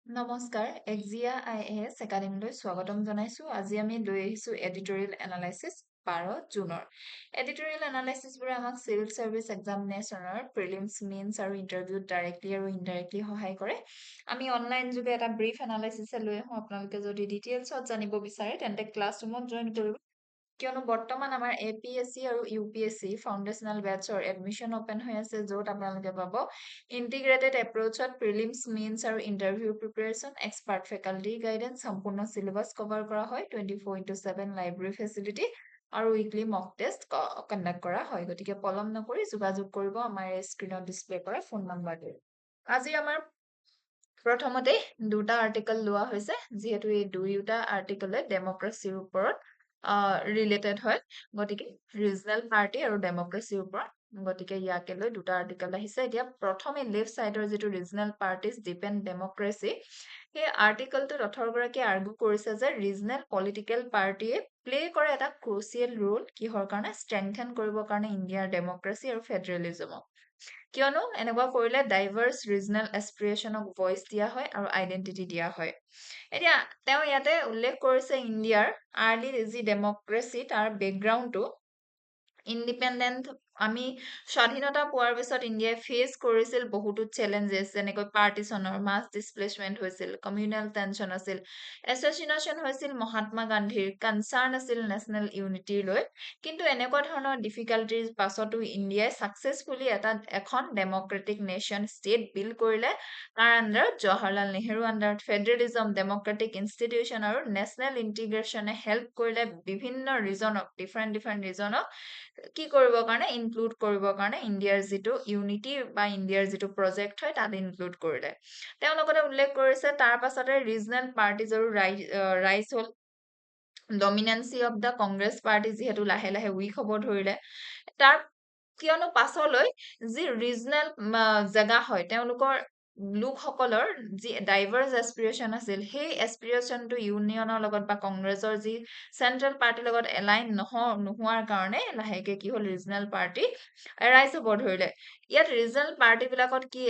নমস্কাৰ AXIA IAS একাডেমীলৈ স্বাগতম জনাইছো আজি আমি লৈ আহিছো এডিটৰিয়েল এনালাইসিস 12 জুনৰ এডিটৰিয়েল এনালাইসিসবোৰে আমাক সিভিল সাৰ্ভিস এক্সামিনেশনৰ প্ৰিলিমছ মেইনছ আৰু ইন্টাৰভিউত ডাইৰেক্টলি আৰু ইনডাইৰেক্টলি সহায় কৰে আমি অনলাইন যোগে এটা ব্ৰিফ এনালাইসিস লৈ আহো আপোনালোকে যদি ডিটেইলছত জানিব বিচাৰে তেন্তে ক্লাছৰুমত জয়েন কৰিব কিয়নো বৰ্তমান আমাৰ APSC আৰু UPSC ফাউণ্ডেশ্যনেল বেটছৰ এডমিশ্যন ওপেন হৈ আছে য'ত আপোনালোকে পাব ইন্টিগ্ৰেটেড এপ্ৰ'চত প্ৰিলিমছ মেইনছ আৰু interview preparation expert faculty guidance সম্পূৰ্ণ সিলেবাছ কভাৰ কৰা হয় 24/7 লাইব্ৰেৰী ফেচিলিটি আৰু উইকলি মক টেষ্ট কণ্ডাক্ট কৰা হয় গতিকে পলম নকৰি যোগাযোগ কৰিব আমাৰ স্ক্ৰীনত ডিসপ্লে কৰা ফোন নম্বৰটোত আজি আমাৰ প্ৰথমতে দুটা আৰ্টিকেল লোৱা হৈছে যিহেতু এই দুয়োটা আৰ্টিকেলে ডেমক্ৰেচিৰ ওপৰত ৰিলেটেড হয় গতিকে ৰিজনেল পাৰ্টি আৰু ডেমক্ৰেচিৰ ওপৰত গতিকে ইয়াকে লৈ দুটা আৰ্টিকেল আহিছে এতিয়া প্ৰথমে লেফট সাইডৰ যিটো ৰিজনেল পাৰ্টিজ ডিপেন্ড ডেমক্ৰেচি সেই আৰ্টিকেলটোত 18 গৰাকী আৰ্গু কৰিছে যে ৰিজনেল পলিটিকেল পাৰ্টিয়ে প্লে কৰে এটা ক্ৰুচিয়েল ৰোল কিহৰ কাৰণে ষ্ট্ৰেংথেন কৰিবৰ কাৰণে ইণ্ডিয়াৰ ডেমক্ৰেচি আৰু ফেডাৰেলিজমক কিয়নো এনেকুৱা কৰিলে ডাইভাৰ্ছ ৰিজনেল এস্পিৰেশ্যনক ভইচ দিয়া হয় আৰু আইডেন্টিটি দিয়া হয় এতিয়া তেওঁ ইয়াতে উল্লেখ কৰিছে ইণ্ডিয়াৰ আৰ্লি যি ডেমক্ৰেচি তাৰ বেকগ্ৰাউণ্ডটো ইণ্ডিপেণ্ডেণ্ট আমি স্বাধীনতা পোৱাৰ পিছত ইণ্ডিয়াই ফেচ কৰিছিল বহুতো চেলেঞ্জেছ যেনেকৈ পাৰ্টিচনৰ মাছ ডিছপ্লেচমেণ্ট হৈছিল কমিউনেল টেনচন আছিল এছচিনেশ্যন হৈছিল মহাত্মা গান্ধীৰ কনচাৰ্ণ আছিল নেশ্যনেল ইউনিটিৰ লৈ কিন্তু এনেকুৱা ধৰণৰ ডিফিকাল্টিৰ পাছতো ইণ্ডিয়াই ছাকচেছফুলি এখন ডেমক্ৰেটিক নেশ্যন ষ্টেট বিল্ড কৰিলে তাৰ আণ্ডাৰত জৱাহৰলাল নেহৰু আণ্ডাৰত ফেডাৰেলিজম ডেমক্ৰেটিক ইনষ্টিটিউশ্যন আৰু নেশ্যনেল ইণ্টিগ্ৰেশ্যনে হেল্প কৰিলে বিভিন্ন ৰিজনক ডিফাৰেণ্ট ৰিজনক কি কৰিবৰ কাৰণে ইনক্লুড কৰিবৰ কাৰণে ইণ্ডিয়াৰ যিটো ইউনিটি বা ইণ্ডিয়াৰ যিটো প্ৰজেক্ট হয় তাত ইনক্লুড কৰিলে তেওঁ লগতে উল্লেখ কৰিছে তাৰ পাছতে ৰিজনেল পাৰ্টিজৰো ৰাইজ হ'ল ডমিনেন্সি অফ দ্য কংগ্ৰেছ পাৰ্টি যিহেতু লাহে লাহে উইক হ'ব ধৰিলে তাৰ কিয়নো পাছলৈ যি ৰিজনেল জেগা হয় তেওঁলোকৰ লোকসকলৰ যি ডাইভাৰ্ছ এস্পিৰেশ্যন আছিল সেই এস্পিৰেশ্যনটো ইউনিয়নৰ লগত বা কংগ্ৰেছৰ যি চেন্ট্ৰেল পাৰ্টিৰ লগত এলাইন নোহোৱাৰ কাৰণে লাহেকে কি হ'ল ৰিজনেল পাৰ্টি এৰাইজ হ'ব ধৰিলে ইয়াত ৰিজনেল পাৰ্টি বিলাকত কি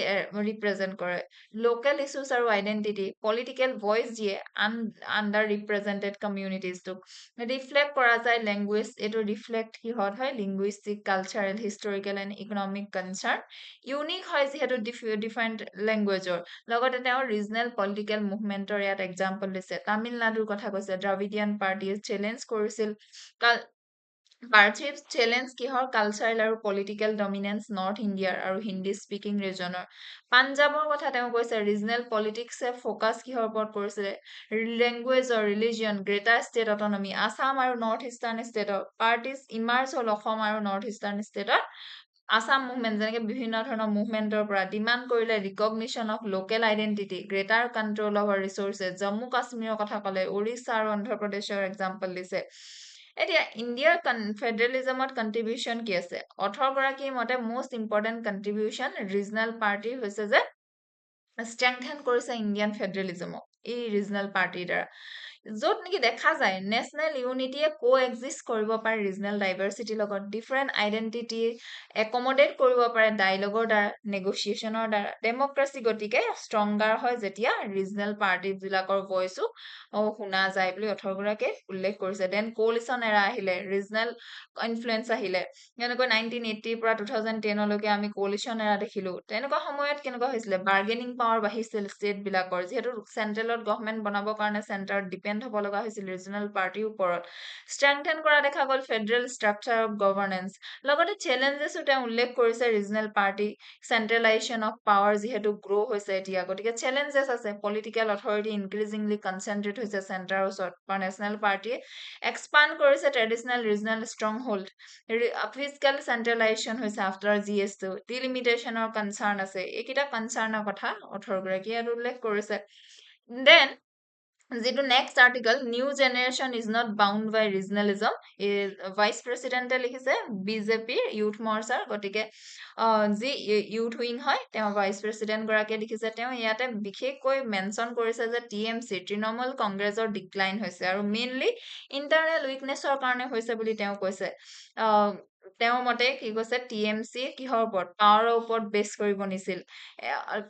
ৰিপ্ৰেজেন্ট কৰে লোকেল ইছ্যুজ আৰু আইডেন্টিটি পলিটিকেল ভইচ দিয়ে আণ্ডাৰ ৰিপ্ৰেজেন্টেড কমিউনিটিজটোক ৰিফ্লেক্ট কৰা যায় লেংগুৱেজ এইটো ৰিফ্লেক্ট কিহত হয় linguistic cultural historical and economic concern unique হয় যিহেতু ডিফাৰেণ্ট লেংগুৱেজৰ লগতে তেওঁ ৰিজনেল পলিটিকেল মুভমেণ্টৰ ইয়াত এক্সাম্পল দিছে তামিলনাডুৰ কথা কৈছে দ্ৰাবিডিয়ান পাৰ্টিয়ে চেলেঞ্জ কৰিছিল পাৰ্থিৱ চেলেঞ্জ কিহৰ কালচাৰেল আৰু পলিটিকেল ডমিনেন্স নৰ্থ ইণ্ডিয়াৰ আৰু হিন্দী স্পিকিং ৰিজনৰ পাঞ্জাৱৰ কথা তেওঁ কৈছে ৰিজনেল পলিটিক্সে ফ'কাছ কিহৰ ওপৰত কৰিছিলে লেংগুৱেজৰ ৰিলিজিয়ন গ্ৰেটাৰ ষ্টেট অটনমি আছাম আৰু নৰ্থ ইষ্টাৰ্ণ ষ্টেটৰ পাৰ্টিজ ইমাৰ্জ হ'ল অসম আৰু নৰ্থ ইষ্টাৰ্ণ ষ্টেটত আছাম মুভমেণ্ট যেনেকে বিভিন্ন ধৰণৰ মুভমেণ্টৰ পৰা ডিমাণ্ড কৰিলে recognition of local identity greater control over resources Jammu কাশ্মীৰৰ কথা ক'লে উৰিষ্যা আৰু অন্ধ্ৰপ্ৰদেশৰ এক্সাম্পল দিছে এতিয়া ইণ্ডিয়াৰ ফেডাৰেলিজমত কণ্ট্ৰিবিউশ্যন কি আছে 18 গৰাকীৰ মতে মষ্ট ইম্পৰ্টেণ্ট কণ্ট্ৰিবিউশ্যন ৰিজনেল পাৰ্টিৰ হৈছে যে ষ্ট্ৰেংথেন কৰিছে ইণ্ডিয়ান ফেডাৰেলিজমক এই ৰিজনেল পাৰ্টিৰ দ্বাৰা য'ত নেকি দেখা যায় নেশ্যনেল ইউনিটিয়ে কোএক্সিষ্ট কৰিব পাৰে ৰিজনেল ডাইভাৰ্চিটিৰ লগত ডিফাৰেণ্ট আইডেণ্টিটি একমডেট কৰিব পাৰে ডায়লগৰ দ্বাৰা নেগচিয়েশ্যনৰ দ্বাৰা ডেমক্ৰেচি গতিকে ষ্ট্ৰংগাৰ হয় যেতিয়া ৰিজনেল পাৰ্টিবিলাকৰ ভইচো শুনা যায় বুলি 18 গৰাকীয়ে উল্লেখ কৰিছে দেন কোলিশ্যন এৰা আহিলে ৰিজনেল ইনফ্লুৱেঞ্চ আহিলে যেনেকৈ 1980ৰ পৰা 2010লৈকে আমি কোলিশ্যন এৰা দেখিলো তেনেকুৱা সময়ত কেনেকুৱা হৈছিলে বাৰ্গেনিং পাৱাৰ বাঢ়িছিল ষ্টেট বিলাকৰ যিহেতু চেন্ট্ৰেলত গভৰ্ণমেণ্ট বনাবৰ কাৰণে চেণ্টাৰত ডিপেণ্ড হ'ব লগা হৈছিল ৰিজনেল পাৰ্টিৰ ওপৰত ষ্ট্ৰেংথেন কৰা দেখা গ'ল ফেডাৰেল ষ্ট্ৰাকচাৰ অফ গভৰ্নেন্স লগতে চেলেঞ্জেছো তেওঁ উল্লেখ কৰিছে ৰিজনেল পাৰ্টি চেন্ট্ৰেলাইজেশ্যন অফ পাৱাৰ যিহেতু গ্ৰ' হৈছে এতিয়া গতিকে চেলেঞ্জেছ আছে পলিটিকেল অথৰিটি ইনক্ৰিজিংলি কনচেনট্ৰেট হৈছে চেণ্টাৰৰ ওচৰত বা নেশ্যনেল পাৰ্টিয়ে এক্সপাণ্ড কৰিছে traditional regional strong hold physical centralisation হৈছে আফটাৰ GS2 ডিলিমিটেশ্যনৰ কনচাৰ্ণ আছে এইকেইটা কনচাৰ্ণৰ কথা 18 গৰাকীয়ে ইয়াত উল্লেখ কৰিছে দেন যিটো next article new generation is not bound by regionalism vice প্ৰেচিডেণ্টে লিখিছে বিজেপিৰ ইউথ মৰ্চাৰ গতিকে যি ইউথ উইং হয় তেওঁ ভাইচ প্ৰেচিডেণ্ট গৰাকীয়ে লিখিছে তেওঁ ইয়াতে বিশেষকৈ মেনশ্যন কৰিছে যে TMC তৃণমূল কংগ্ৰেছৰ ডিক্লাইন হৈছে আৰু মেইনলি ইণ্টাৰনেল উইকনেছৰ কাৰণে হৈছে বুলি তেওঁ কৈছে তেওঁৰ মতে কি কৈছে TMC কিহৰ ওপৰত পাৱাৰৰ ওপৰত বেছ কৰি বনিছিল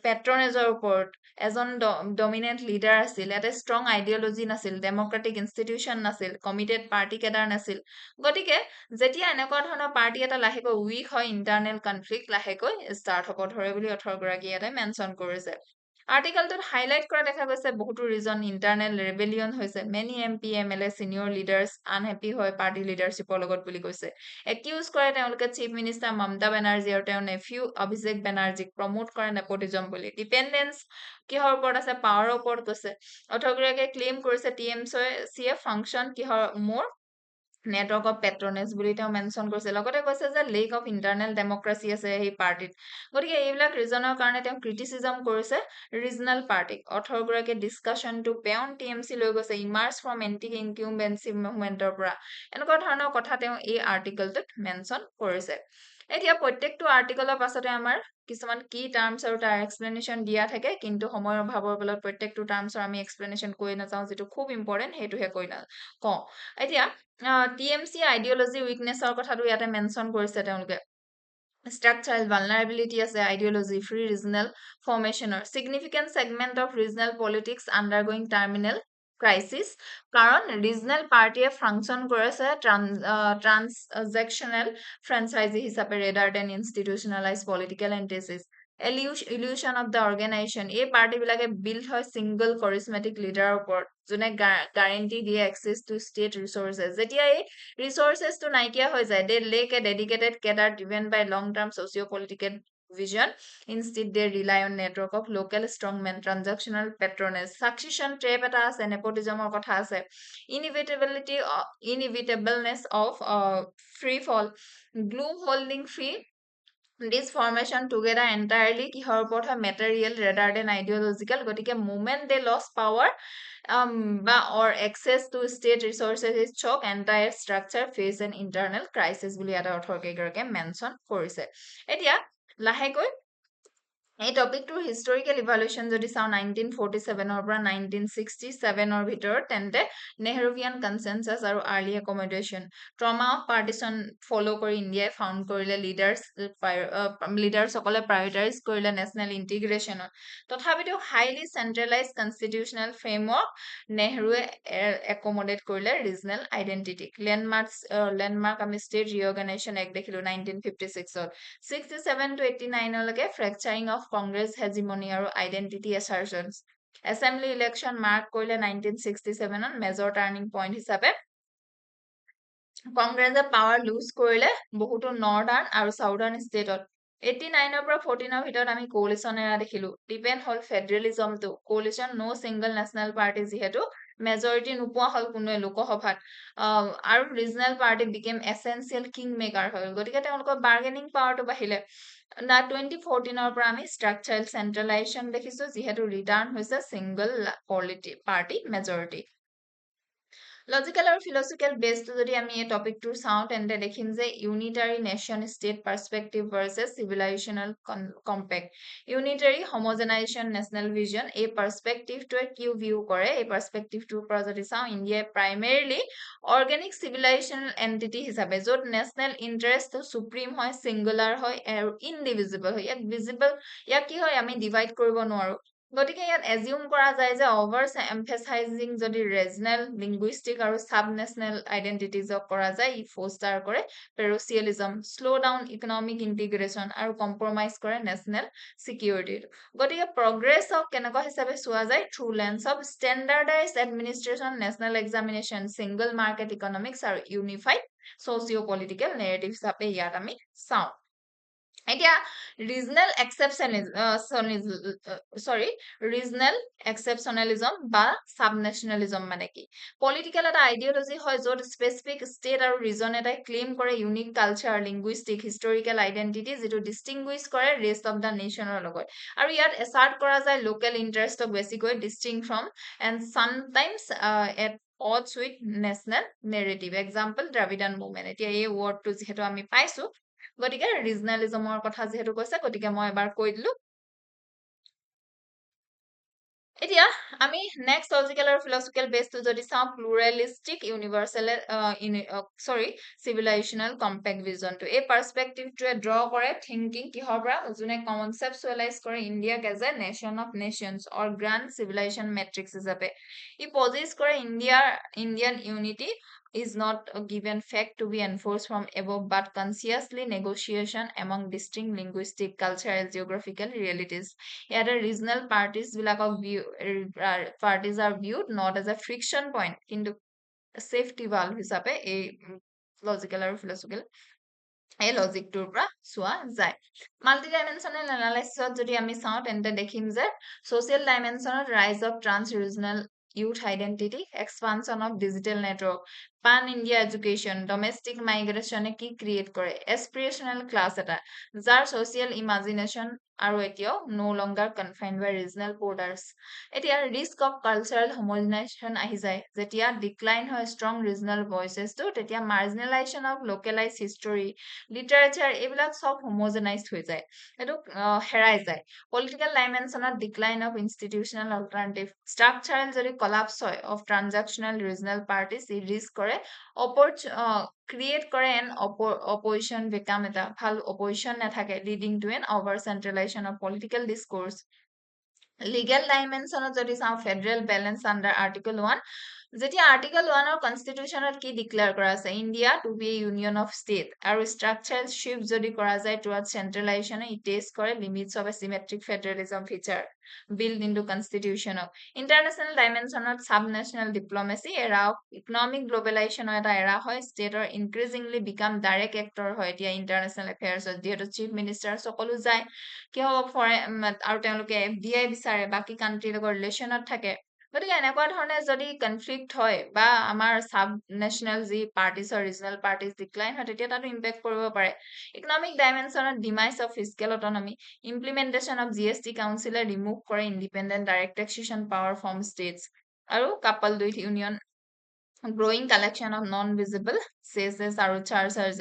পেট্ৰনেজৰ ওপৰত এজন ডমিনেণ্ট লিডাৰ আছিল এটা ষ্ট্ৰং আইডিঅলজি নাছিল ডেমক্ৰেটিক ইনষ্টিটিউচন নাছিল কমিটেড পাৰ্টি কেডাৰ নাছিল গতিকে যেতিয়া এনেকুৱা ধৰণৰ পাৰ্টি এটা লাহেকৈ উইক হয় ইণ্টাৰনেল কনফ্লিক্ট লাহেকৈ ষ্টাৰ্ট হ'ব ধৰে বুলি অথৰগৰাকী ইয়াতে মেনশ্যন কৰিছে আৰ্টিকেলটোত হাইলাইট কৰা দেখা গৈছে বহুতো ৰিজন ইণ্টাৰনেল ৰেবেলিয়ন হৈছে many MP MLA senior leaders unhappy হয় পাৰ্টি লিডাৰশ্বিপৰ লগত বুলি কৈছে একিউজ কৰে তেওঁলোকে চিফ মিনিষ্টাৰ মমতা বেনাৰ্জী আৰু তেওঁৰ নেফিউ অভিষেক বেনাৰ্জীক প্ৰমোট কৰে নেপটিজম বুলি ডিপেণ্ডেন্স কিহৰ ওপৰত আছে পাৱাৰৰ ওপৰত কৈছে অথৰগৰাকীয়ে ক্লেইম কৰিছে TMCয়ে ফাংচন কিহৰ মোৰ নেটৱৰ্ক অফ পেট্ৰনেজ বুলি তেওঁ মেনশ্যন কৰিছে লগতে কৈছে যে লেক অফ ইণ্টাৰনেল ডেমক্ৰেচি আছে সেই পাৰ্টিত গতিকে এইবিলাক ৰিজনৰ কাৰণে তেওঁ ক্ৰিটিচিজম কৰিছে ৰিজনেল পাৰ্টিক অথৰগৰাকীয়ে ডিছকাশ্যনটো বেয়ন TMC লৈ গৈছে ইমাৰ্জ ফ্ৰম এণ্টি ইনকিউম্বেঞ্চি মুভমেণ্টৰ পৰা এনেকুৱা ধৰণৰ কথা তেওঁ এই আৰ্টিকেলটোত মেনশ্যন কৰিছে এতিয়া প্ৰত্যেকটো আৰ্টিকেলৰ পাছতে আমাৰ কিছুমান কি টাৰ্মছ আৰু তাৰ এক্সপ্লেনেশ্যন দিয়া থাকে কিন্তু সময়ৰ অভাৱৰ ফলত প্ৰত্যেকটো টাৰ্মছৰ আমি এক্সপ্লেনেশ্যন কৈ নাযাওঁ যিটো খুব ইম্পৰ্টেণ্ট সেইটোহে কওঁ এতিয়া TMC আইডিঅলজি উইকনেছৰ কথাটো ইয়াতে মেনশ্যন কৰিছে তেওঁলোকে structural vulnerability আছে ideology free regional formationer significant segment of regional politics undergoing terminal crisis কাৰণ ৰিজনেল পাৰ্টিয়ে ফাংচন কৰিছে ট্ৰান্সজেকচনেল ফ্ৰেঞ্চাইজি হিচাপে rather than institutionalise political entities illusion of the organisation এই পাৰ্টিবিলাকে বিল্ড হয় ছিংগল কৰিজমেটিক লিডাৰৰ ওপৰত যোনে গ্যাৰেণ্টি দিয়ে এক্সেছ টু ষ্টেট ৰিচোৰ্চেছ যেতিয়া এই ৰিচোৰ্চেছটো নাইকিয়া হৈ যায় they lack a dedicated cadre driven by long-term socio-political vision. Instead, they rely on network of local strongmen, transactional patronage, succession trap এটা আছে nepotismৰ কথা আছে inevitableness of free fall, gloom holding free this formation together entirely কিহৰ ওপৰত হয় material rather than ideological গতিকে moment they lost power or access to state resources is choke entire structure face an internal crisis বুলি এটা অথৰকেইগৰাকীয়ে mention কৰিছে এতিয়া লাহেকৈ এই টপিকটোৰ হিষ্টৰিকেল ইভালুৱেশ্যন যদি চাওঁ 1947 পৰা 1967 ভিতৰত তেন্তে নেহৰুভিয়ান কনসেনসাস আৰু early accommodation trauma of partition ফলো কৰি ইণ্ডিয়াই ফাউণ্ড কৰিলে লিডাৰ্ছসকলে প্ৰায়ৰিটাইজ কৰিলে নেশ্যনেল ইণ্টিগ্ৰেশ্যনত তথাপিতো হাইলি চেন্ট্ৰেলাইজ কনষ্টিটিউচনেল ফ্ৰেমৱৰ্ক নেহৰুৱে একমডেট কৰিলে ৰিজনেল আইডেণ্টিটিক লেণ্ডমাৰ্ক আমি ষ্টেট ৰিঅৰ্গেনাইজেশ্যন এক্ট দেখিলো 1956ত 67 to 89 লৈকে ফ্ৰেকচাৰিং অফ কংগ্ৰেছ হেজিমনি আৰু আইডেণ্টিটি এছাৰচনছ এছেম্বলি ইলেকশ্যন মাৰ্ক কৰিলে 1967ত মেজৰ টাৰ্ণিং পইণ্ট হিচাপে কংগ্ৰেছে পাৱাৰ লুজ কৰিলে বহুতো নৰ্দাৰ্ণ আৰু চাউদাৰ্ণ ষ্টেটত 89 পৰা 14 ভিতৰত আমি কোলিশন এৰা দেখিলো ডিপেণ্ড হল ফেডাৰেলিজমটো কোলিশন নো ছিংগল নেশ্যনেল পাৰ্টি যিহেতু মেজৰিটি নোপোৱা হল কোনোৱে লোকসভাত আৰু regional party became essential king maker হ'ল গতিকে তেওঁলোকৰ বাৰ্গেনিং পাৱাৰটো বাঢ়িলে 2014 পৰা আমি ষ্ট্ৰাকচাৰেল চেন্ট্ৰেলাইজেশ্যন দেখিছো যিহেতু ৰিটাৰ্ণ হৈছে ছিংগল পাৰ্টি মেজৰিটি লজিকেল আৰু ফিলচফিকেল বেছটো যদি আমি এই টপিকটো চাওঁ তেন্তে দেখিম যে unitary nation state perspective versus civilisational compact unitary homogenisation national vision এই পাৰ্সপেক্টিভটোৱে কি ভিউ কৰে এই পাৰ্সপেক্টিভটোৰ পৰা যদি চাওঁ ইণ্ডিয়াই প্ৰাইমেৰিলি অৰ্গেনিক চিভিলাইজেশ্যনেল এণ্টিটি হিচাপে য'ত নেশ্যনেল ইণ্টাৰেষ্টটো সুপ্ৰিম হয় ছিংগুলাৰ হয় আৰু ইনডিভিজিবল হয় ইয়াক কি হয় আমি ডিভাইড কৰিব নোৱাৰো গতিকে ইয়াত এজিউম কৰা যায় যে অভাৰ এমফেচাইজিং যদি ৰিজনেল লিংগুইষ্টিক আৰু সাব নেশ্যনেল আইডেণ্টিটিজক কৰা যায় ই ফষ্টাৰ কৰে parochialism slow' down economic integration আৰু কম্প্ৰমাইজ কৰে নেশ্যনেল চিকিউৰিটি গতিকে প্ৰগ্ৰেছক কেনেকুৱা হিচাপে চোৱা যায় through lens of standardise administration national examination single market economics আৰু ইউনিফাইড ছ'চিঅ' পলিটিকেল নেৰেটিভ হিচাপে ইয়াত আমি চাওঁ এতিয়া ৰিজনেল এক্সেপশ্যনেলিজম বা সাবনেশ্যনেলিজম মানে কি পলিটিকেল এটা আইডিঅলজি হয় য'ত স্পেচিফিক ষ্টেট আৰু ৰিজন এটাই ক্লেইম কৰে unique culture linguistic historical identity যিটো ডিষ্টিংগুইছ কৰে ৰেষ্ট অফ দ্য নেশ্যনৰ লগত আৰু ইয়াত এছাৰ্ট কৰা যায় লোকেল ইণ্টাৰেষ্টক বেছিকৈ distinct from and sometimes at odds with national narrative example Dravidian movement এতিয়া এই ৱৰ্ডটো যিহেতু আমি পাইছো গতিকে ৰিজনেলিজমৰ কথা যিহেতু কৈছে গতিকে মই এবাৰ কৈ দিলো এতিয়া আমি নেক্সট লজিকেল আৰু ফিলচফিকেল বেছটো যদি চাওঁ প্লুৰেলিষ্টিক ইউনিভাৰ্চেল চিভিলাইজেশ্যনেল কম্পেক্ট ভিজনটো এই পাৰ্সপেক্টিভটোৱে ড্ৰ কৰে থিংকিং কিহৰ পৰা যোনে কনচেপচুৱেলাইজ কৰে ইণ্ডিয়াক as a nation of nations or grand civilisation matrix হিচাপে ই পজিচ কৰে Indian unity is not a given fact to be enforced from above but consciously negotiation among distinct linguistic cultural geographical realities ইয়াতে regional parties বিলাকক parties are viewed not as a friction point কিন্তু safety valve হিচাপে এই logical আৰু philosophical এই লজিকটোৰ পৰা চোৱা যায় মাল্টি ডাইমেনশ্যনেল এনালাইচিছত যদি আমি চাওঁ তেন্তে দেখিম যে social ডাইমেনশ্যনত rise of trans-regional youth identity, expansion of digital network, pan-India education, domestic migration কি ক্ৰিয়েট কৰে aspirational class এটা যাৰ social imagination আৰু এতিয়াও no longer confined by regional borders এতিয়া risk of cultural homogenization আহি যায় যেতিয়া decline হয় strong regional voices তো তেতিয়া marginalization of localized history literature এইবিলাক সব homogenized হৈ যায় এটো হেৰাই যায় political dimensionত decline of institutional alternative structural যদি collapse হয় of transactional regional parties E risk কৰে create কৰে an opposition become এটা ভাল opposition নাথাকে leading to an over centralization of political discourse legal dimensionত যদি চাওঁ federal balance under article 1 যেতিয়া আৰ্টিকল 1 ৰ কনষ্টিটিউচনত কি ডিক্লেয়াৰ কৰা আছে India to be a union of state আৰু ষ্ট্ৰাকচাৰেল শিফট যদি কৰা যায় টুৱাৰ্ড চেন্ট্ৰেলাইজেশ্যনে ই টেষ্ট কৰে limits of asymmetric federalism feature build into কনষ্টিটিউচনক ইণ্টাৰনেশ্যনেল ডাইমেনশ্যনত চাব নেশ্যনেল ডিপ্ল'মেচি এৰা অফ ইকনমিক গ্ল'বেলাইজেশ্যনৰ এটা এৰা হয় ষ্টেটৰ ইনক্ৰিজিংলি বিকাম ডাইৰেক্ট এক্টৰ হয় এতিয়া ইণ্টাৰনেশ্যনেল এফেয়াৰ্ছত যিহেতু চিফ মিনিষ্টাৰ সকলো যায় কি হ'ব আৰু তেওঁলোকে FDI বিচাৰে বাকী কাণ্ট্ৰিৰ লগত ৰিলেশ্যনত থাকে গতিকে এনেকুৱা ধৰণে যদি কনফ্লিক্ট হয় বা আমাৰ সাব নেশ্যনেল যি পাৰ্টিজ হয় ৰিজনেল পাৰ্টিজ ডিক্লাইন হয় তেতিয়া তাতো ইম্পেক্ট কৰিব পাৰে ইকনমিক ডাইমেনশ্যনত demise of fiscal autonomy implementation of GST কাউন্সিলে ৰিমুভ কৰে independent direct taxation power from states আৰু couple with union growing collection of non-visible cesses আৰু charges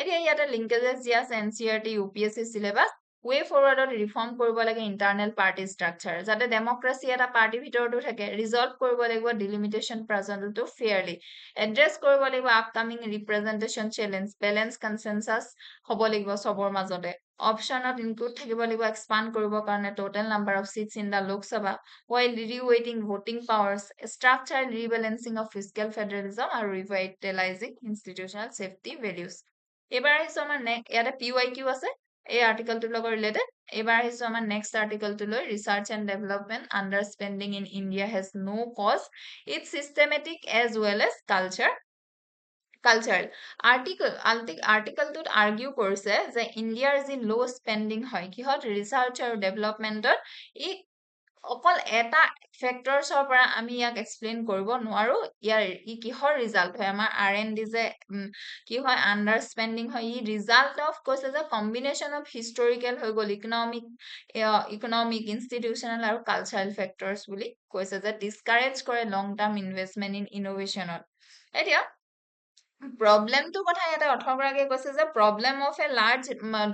এতিয়া ইয়াতে লিংকেজেছ দিয়া আছে NCERT UPSC syllabus way forwardত ৰিফৰ্ম কৰিব লাগে ইণ্টাৰনেল পাৰ্টি ষ্ট্ৰাকচাৰ যাতে ডেমক্ৰেসি এটা পাৰ্টি ভিতৰতো থাকে ৰিজল্ভ কৰিব লাগিব ডিলিমিটেশ্যন প্ৰেজেন্টটো ফেয়াৰলি এড্ৰেছ কৰিব লাগিব আপকামিং ৰিপ্ৰেজেন্টেশ্যন চেলেঞ্জ বেলেন্স কনসেনসাস হ'ব লাগিব সবৰ মাজতে অপশনত ইনক্লুড থাকিব লাগিব এক্সপান্ড কৰিবৰ কাৰণে total number of seats in the Lok Sabha while reweighting voting powers structural rebalancing of fiscal federalism আৰু revitalizing institutional safety values এবাৰ আহিছো আমাৰ ইয়াতে PYQ আছে এই আৰ্টিকেলটোৰ লগত ৰিলেটেড এবাৰ আহিছো আমাৰ নেক্সট আৰ্টিকেলটো লৈ research and development underspending in India has no cause it's systematic as well as cultural আৰ্টিকেলটোত আৰ্গিউ কৰিছে যে ইণ্ডিয়াৰ যি ল' স্পেণ্ডিং হয় কিহত ৰিচাৰ্চ আৰু ডেভেলপমেন্টত ই অকল এটা ফেক্টৰছৰ পৰা আমি ইয়াক এক্সপ্লেইন কৰিব নোৱাৰো ইয়াৰ ই কিহৰ ৰিজাল্ট হয় আমাৰ R&D যে কি হয় আন্ডাৰ স্পেণ্ডিং হয় ই ৰিজাল্ট অফ কৈছে যে কম্বিনেশ্যন অফ হিষ্টৰিকেল হৈ গ'ল ইকনমিক ইনষ্টিটিউচনেল আৰু কালচাৰেল ফেক্টৰছ বুলি কৈছে যে ডিছকাৰেজ কৰে লং টাৰ্ম ইনভেষ্টমেণ্ট ইন ইনোভেশ্যনত এতিয়া প্ৰব্লেমটো কথা ইয়াতে অৰ্থগৰাকীয়ে কৈছে যে problem of A large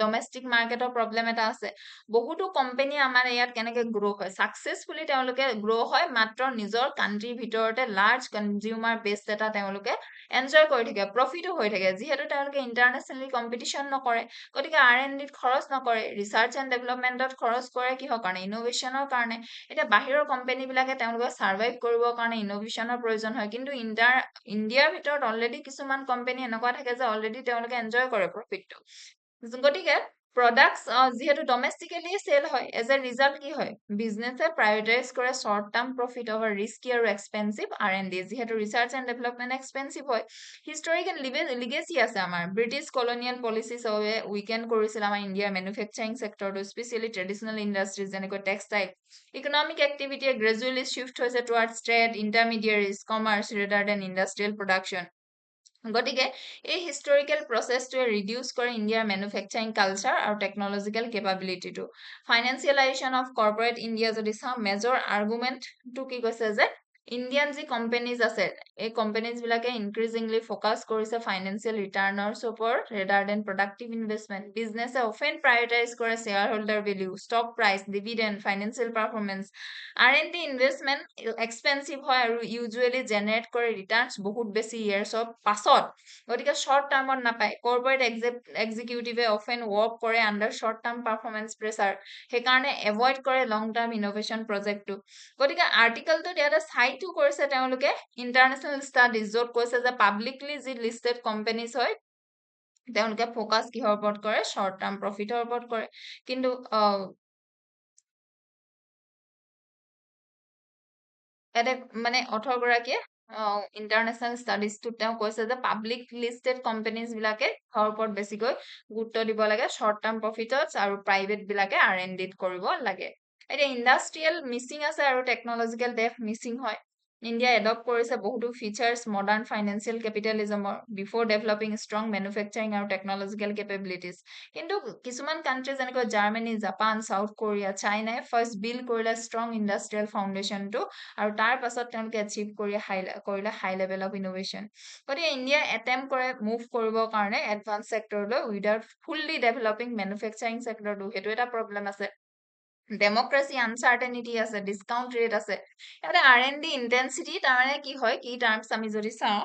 domestic মাৰ্কেটৰ প্ৰব্লেম এটা আছে বহুতো কোম্পানী আমাৰ ইয়াত কেনেকে গ্ৰ' হয় ছাকচেছফুলি তেওঁলোকে গ্ৰ' হয় মাত্ৰ নিজৰ কাণ্ট্ৰিৰ ভিতৰতে লাৰ্জ কনজিউমাৰ বেছ এটা তেওঁলোকে এনজয় কৰি থাকে প্ৰফিটো হৈ থাকে যিহেতু তেওঁলোকে ইণ্টাৰনেশ্যনেলি কম্পিটিশ্যন নকৰে গতিকে R&Dত খৰচ নকৰে ৰিচাৰ্চ এণ্ড ডেভেলপমেণ্টত খৰচ কৰে কিহৰ কাৰণে ইনোভেশ্যনৰ কাৰণে এতিয়া বাহিৰৰ কোম্পানীবিলাকে তেওঁলোকে ছাৰ্ভাইভ কৰিবৰ কাৰণে ইনোভেশ্যনৰ প্ৰয়োজন হয় কিন্তু ইণ্ডিয়াৰ ভিতৰত অলৰেডি কিছুমান কোম্পানী এনেকুৱা থাকে যে অলৰেডি তেওঁলোকে এনজয় কৰে প্ৰফিটটো গতিকে প্ৰডাক্টস যেহেতু ডমেষ্টিকেলি সেল হয় এজ এ ৰিজাল্ট কি হয় বিজনেছে প্ৰায়োৰিটাইজ কৰে short term profit over risky আৰু এক্সপেন্সিভ R&D যেহেতু ৰিচাৰ্চ এণ্ড ডেভেলপমেণ্ট এক্সপেন্সিভ হয় হিষ্টৰিকেল লিগেসি আছে আমাৰ ব্ৰিটিছ কলনিয়েল পলিচিছ উইকেণ্ড কৰিছিল আমাৰ ইণ্ডিয়াৰ মেনুফেকচাৰিং ছেক্টৰটো স্পেচিয়েলি ট্ৰেডিশ্যনেল ইণ্ডাষ্ট্ৰিজ যেনেকৈ টেক্সটাইল ইকনমিক এক্টিভিটিয়ে গ্ৰেজুৱেলি শিফ্ট হৈছে towards trade intermediaries commerce rather than industrial production গতিকে এই হিষ্টৰিকেল প্ৰচেছটোৱে ৰিডিউচ কৰে ইণ্ডিয়াৰ মেনুফেকচাৰিং কালচাৰ আৰু টেকনলজিকেল কেপাবিলিটিটো ফাইনেন্সিয়েলাইজেশ্যন অফ কৰ্পৰেট ইণ্ডিয়া যদি চাওঁ মেজৰ আৰ্গুমেণ্টটো কি কৈছে যে ইণ্ডিয়ান যি কোম্পানীজ আছে এই কোম্পানীজ বিলাকে ইনক্ৰিজিংলি ফ'কাছ কৰিছে ফাইনেন্সিয়েল ৰিটাৰ্ণৰ ওপৰত ৰেডাৰ দেন প্ৰডাক্টিভ ইনভেষ্টমেণ্ট বিজনেছে অফেন প্ৰায়ৰিটাইজ কৰে shareholder value stock price dividend financial performance R&D investment expensive হয় আৰু ইউজুৱেলি জেনেৰেট কৰে ৰিটাৰ্ণছ বহুত বেছি ইয়াৰ্ছৰ পাছত গতিকে শ্বৰ্ট টাৰ্মত নাপায় কৰ্পৰেট এক্সিকিউটিভে অফেন ৱৰ্ক কৰে under short term performance pressure সেইকাৰণে এভইড কৰে লং টাৰ্ম ইন'ভেশ্যন প্ৰজেক্টটো গতিকে আৰ্টিকলটোত ইয়াতে চাইটো কৰিছে তেওঁলোকে ইণ্টাৰনেশ্যনেল ষ্টাডিজ য'ত কৈছে যে পাব্লিকলি যি লিষ্টেড কোম্পানীজ হয় তেওঁলোকে ফ'কাছ কিহৰ ওপৰত কৰে শ্বৰ্ট টাৰ্ম প্ৰফিটৰ ওপৰত কৰে কিন্তু ইয়াতে মানে অথৰগৰাকীয়ে ইণ্টাৰনেশ্যনেল ষ্টাডিজটোত তেওঁ কৈছে যে পাব্লিক লিষ্টেড কোম্পানীজ বিলাকে কিহৰ ওপৰত বেছিকৈ গুৰুত্ব দিব লাগে শ্বৰ্ট টাৰ্ম প্ৰফিটত আৰু প্ৰাইভেট বিলাকে R&Dত কৰিব লাগে এতিয়া ইণ্ডাষ্ট্ৰিয়েল মিচিং আছে আৰু টেকনলজিকেল ডেফ মিচিং হয় ইণ্ডিয়া এডপ্ট কৰিছে বহুতো ফিচাৰ্ছ মডাৰ্ণ ফাইনেন্সিয়েল কেপিটেলিজমৰ বিফৰ ডেভেলপিং ষ্ট্ৰং মেনুফেকচাৰিং আৰু টেকনলজিকেল কেপেবিলিটিজ কিন্তু কিছুমান কাণ্ট্ৰি যেনেকৈ জাৰ্মানী জাপান চাউথ কোৰিয়া চাইনাই ফাৰ্ষ্ট বিল্ড কৰিলে ষ্ট্ৰং ইণ্ডাষ্ট্ৰিয়েল ফাউণ্ডেশ্যনটো আৰু তাৰ পাছত তেওঁলোকে এচিভ কৰিলে হাই লেভেল অফ ইনোভেশ্যন গতিকে ইণ্ডিয়াই এটেম্প কৰে মুভ কৰিবৰ কাৰণে এডভান্স ছেক্টৰলৈ উইদাউট ফুল্লি ডেভেলপিং মেনুফেকচাৰিং ছেক্টৰটো সেইটো এটা প্ৰব্লেম আছে ডেমক্ৰেচি আনচাৰ্টেনিটি আছে ডিছকাউণ্ট ৰেট আছে ইয়াতে R&D ইণ্টেনচিটি তাৰমানে কি হয় কি টাৰ্মছ আমি যদি চাওঁ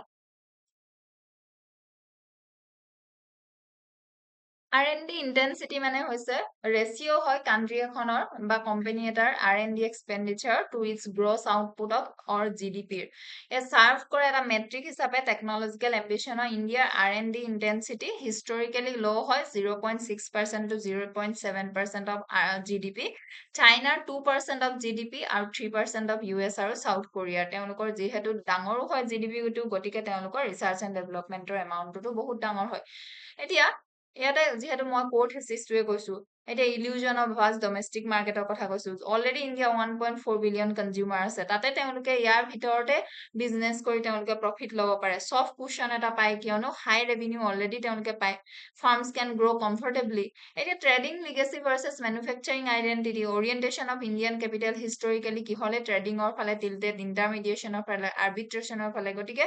R&D ইণ্টেনচিটি মানে হৈছে ৰেচিঅ' হয় কাণ্ট্ৰি এখনৰ বা কোম্পানী এটাৰ R&D expenditure to its gross output of or GDPৰ চাৰ্ভ কৰে এটা মেট্ৰিক হিচাপে টেকনলজিকেল এম্বিশ্যনৰ ইণ্ডিয়াৰ R&D ইণ্টেনচিটি হিষ্টৰিকেলি ল' হয় 0.6% to 0.7% অফ GDP চাইনাৰ 2% অফ GDP আৰু 3% অফ US আৰু চাউথ কোৰিয়াৰ তেওঁলোকৰ যিহেতু ডাঙৰো হয় GDP গতিকে তেওঁলোকৰ ৰিচাৰ্চ এণ্ড ডেভেলপমেণ্টৰ এমাউণ্টটো বহুত ডাঙৰ হয় এতিয়া ইয়াতে যিহেতু মই কোৰ্ট হিষ্ট্ৰীয়ে কৈছো এতিয়া ইলিউজন অফ ভাষ্ট ডমেষ্টিক মাৰ্কেটৰ কথা কৈছো অলৰেডি ইণ্ডিয়া 1.4 বিলিয়ন কনজিউমাৰ আছে তাতে তেওঁলোকে ইয়াৰ ভিতৰতে বিজনেছ কৰি তেওঁলোকে প্ৰফিট ল'ব পাৰে চফ্ট কুশ্যন এটা পায় কিয়নো হাই ৰেভিনিউ অলৰেডি তেওঁলোকে পায় ফাৰ্মছ কেন গ্ৰ' কমফৰ্টেবলি এতিয়া trading legacy versus manufacturing identity orientation of Indian capital historically কি হ'লে ট্ৰেডিঙৰ ফালে টিল্টেড ইণ্টাৰমিডিয়েশ্যনৰ ফালে আৰ্বিট্ৰেশ্যনৰ ফালে গতিকে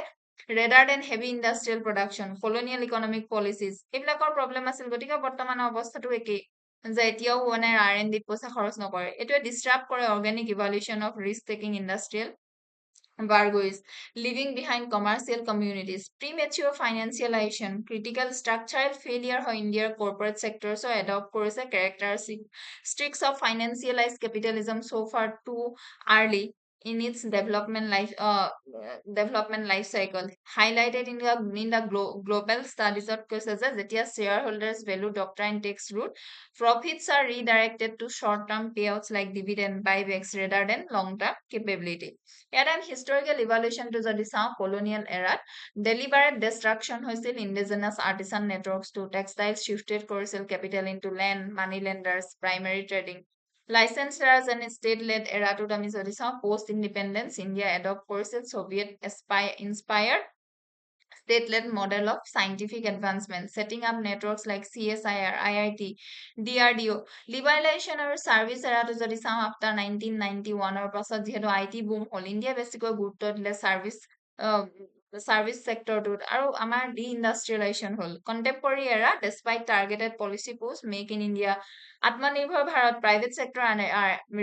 rather than heavy industrial production colonial economic policies এইবিলাকৰ প্ৰব্লেম আছিল গতিকে বৰ্তমানৰ অৱস্থাটো একেই যে এতিয়াও মানে R&Dত পইচা খৰচ নকৰে এইটোৱে ডিষ্টাৰ্ব কৰে organic evolution of risk taking industrial bargoes, leaving behind commercial communities, premature financialization, critical structural failure of India's corporate sector so adopt course characteristics of financialized capitalism so far too early in its development life cycle highlighted in the global studies of cases that shareholders value doctrine takes root profits are redirected to short term payouts like dividend buybacks rather than long term capability ইয়াত আমি historical ইভালুৱেশ্যনটো যদি চাওঁ colonial এৰাত deliberate destruction হৈছিল indigenous artisan নেটৱৰ্কছটো textile shifted কৰিছিল capital into land money lenders primary trading licensers and state led এৰাটোত আমি যদি চাওঁ পষ্ট ইণ্ডিপেণ্ডেঞ্চ ইণ্ডিয়া এডপ্ট কৰিছিল Soviet inspired state-led model of scientific advancement, setting up networks like CSIR, IIT, DRDO. Liberalization or service এৰাটো যদি চাওঁ after 1991 পাছত যিহেতু IT boom হ'ল ইণ্ডিয়া বেছিকৈ গুৰুত্ব দিলে চাৰ্ভিচ ছেক্টৰটোত আৰু আমাৰ ডি-ইণ্ডাষ্ট্ৰিয়েলাইজেশ্যন হ'ল contemporary era despite targeted policy post make in India Atmanirbhar Bharat private sector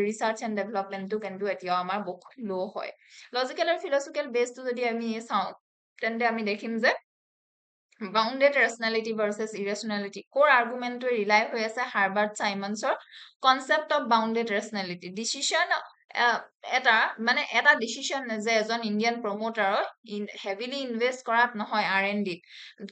research and ডেভেলপমেণ্টটো কিন্তু এতিয়াও আমাৰ বহুত ল' হয় লজিকেল আৰু ফিলচফিকেল বেছটো যদি আমি চাওঁ তেন্তে আমি দেখিম যে বাউণ্ডেড ৰেচনেলিটি ভাৰ্চেছ ইৰেচনেলিটি কোৰ আৰ্গুমেণ্টটোৱে ৰিলাই হৈ আছে হাৰ্বাৰ্ট চাইমন্সৰ concept of bounded rationality decision এটা ডিচিশ্যন যে এজন ইণ্ডিয়ান প্ৰমোটাৰৰ হেভিলি ইনভেষ্ট কৰাত নহয় R&Dত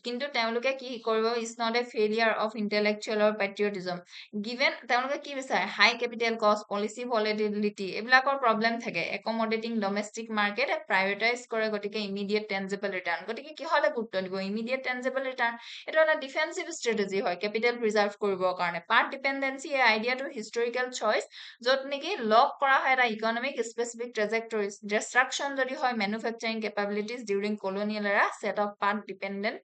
কিন্তু তেওঁলোকে কি কৰিব is not a failure of intellectual or patriotism given তেওঁলোকে কি বিচাৰে high capital cost policy volatility এইবিলাকৰ প্ৰব্লেম থাকে একমডেটিং ডমেষ্টিক মাৰ্কেট প্ৰাইভেটাইজ কৰে গতিকে ইমিডিয়েট টেঞ্জিবল ৰিটাৰ্ণ গতিকে কিহলে গুৰুত্ব দিব ইমিডিয়েট টেঞ্জিবল ৰিটাৰ্ণ এইটো এটা ডিফেন্সিভ ষ্ট্ৰেটেজি হয় কেপিটেল প্ৰিজাৰ্ভ কৰিবৰ কাৰণে পাৰ্ট ডিপেণ্ডেঞ্চি এই আইডিয়াটো হিষ্টৰিকেল চইচ য'ত নেকি লক কৰা হয় এটা ইকনমিক স্পেচিফিক ট্ৰেজেক্টৰিজ ডিষ্ট্ৰাকশ্যন যদি হয় manufacturing capabilities during colonial era set off path dependent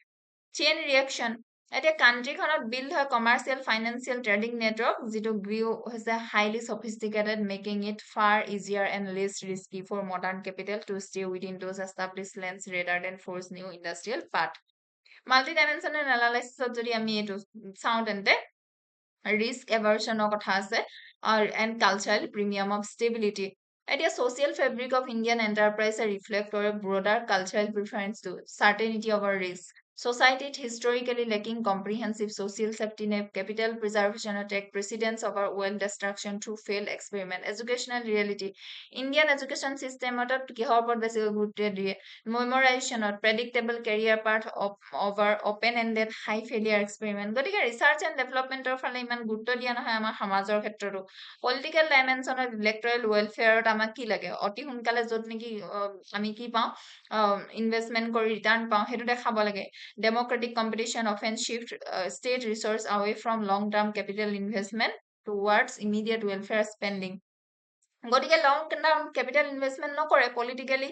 chain reaction এতিয়া কান্ট্ৰিখনত বিল্ড হয় কমাৰ্চিয়েল ফাইনেন্সিয়েল ট্ৰেডিং নেটৱৰ্ক যিটো গ্ৰিউ হৈছে highly sophisticated making it far easier and less risky for modern capital to stay within those establish lands rather than forge new industrial path multidimensional এনালাইচিছত যদি আমি এইটো চাওঁ তেন্তে risk এভাৰ্চনৰ কথা আছে and cultural premium of stability এতিয়া ছ'চিয়েল ফেব্ৰিক অফ ইণ্ডিয়ান এণ্টাৰপ্ৰাইজে ৰিফ্লেক্ট কৰে ব্ৰডাৰ কালচাৰেল প্ৰিফাৰেঞ্চটো certainty over risk Society historically lacking comprehensive social safety net, capital preservation take precedence over wealth destruction through failed experiment. Educational reality. Indian education system কিহৰ ওপৰত বেছি গুৰুত্ব দিয়ে memorization predictable career path over open-ended high failure experiment. গতিকে research and developmentৰ ফালে ইমান গুৰুত্ব দিয়া নহয় আমাৰ সমাজৰ ক্ষেত্ৰতো পলিটিকেল ডাইমেনশ্যনত ইলেক্টৰেল ৱেলফেয়াৰত আমাক কি লাগে অতি সোনকালে য'ত নেকি আমি কি পাওঁ ইনভেষ্টমেণ্ট কৰি ৰিটাৰ্ণ পাওঁ সেইটো দেখাব লাগে democratic competition often shift state resource away from long-term capital investment towards immediate welfare spending. গতিকে লং টাৰ্ম কেপিটেল ইনভেষ্টমেণ্ট নকৰে পলিটিকেলি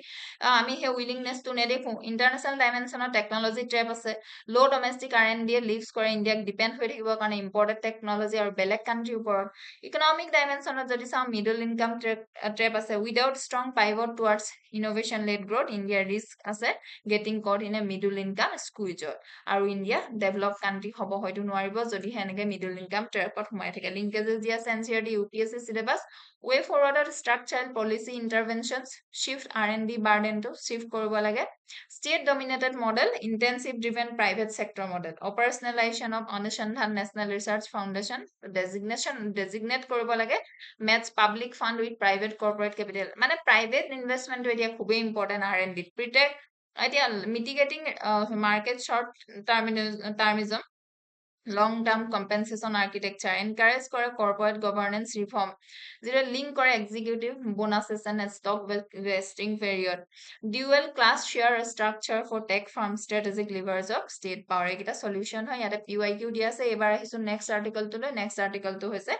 আমি সেই উইলিংনেছটো নেদেখোঁ ইণ্টাৰনেশ্যনেল ডাইমেনশ্যনত টেকনলজি ট্ৰেপ আছে ল' ডমেষ্টিক R&D লিভছ কৰে ইণ্ডিয়াক ডিপেণ্ড হৈ থাকিবৰ কাৰণে ইম্পৰ্টেণ্ট টেকনলজি আৰু বেলেগ কাণ্ট্ৰিৰ ওপৰত ইকনমিক ডাইমেনশ্যনত যদি চাওঁ মিডল ইনকাম ট্ৰেপ আছে without strong pivot towards innovation led growth ইণ্ডিয়াৰ ৰিস্ক আছে getting caught in a middle income স্কুইজত আৰু ইণ্ডিয়া ডেভেলপ কাণ্ট্ৰি হ'ব হয়তো নোৱাৰিব যদিহে এনেকৈ মিডল ইনকাম ট্ৰেপত সোমাই থাকে লিংকেজেছ দিয়া চেঞ্চিয়াৰটি UPSC syllabus way forward structural policy interventions shift R&D burden to shift কৰিব লাগে state dominated model intensive driven private sector model operationalization of Anushandhan National Research Foundation designate কৰিব লাগে match public fund with private corporate capital মানে private investment এতিয়া খুবেই important R&D protect এতিয়া mitigating market short termism long-term compensation architecture encourage কৰে corporate governance reform যিটো link কৰে executive bonuses and stock vesting period dual class share structure for tech firm strategic levers of state power এটা solution হয় ইয়াতে PYQ দিয়া আছে এবাৰ আহিছো next article to লৈ next article to হৈছে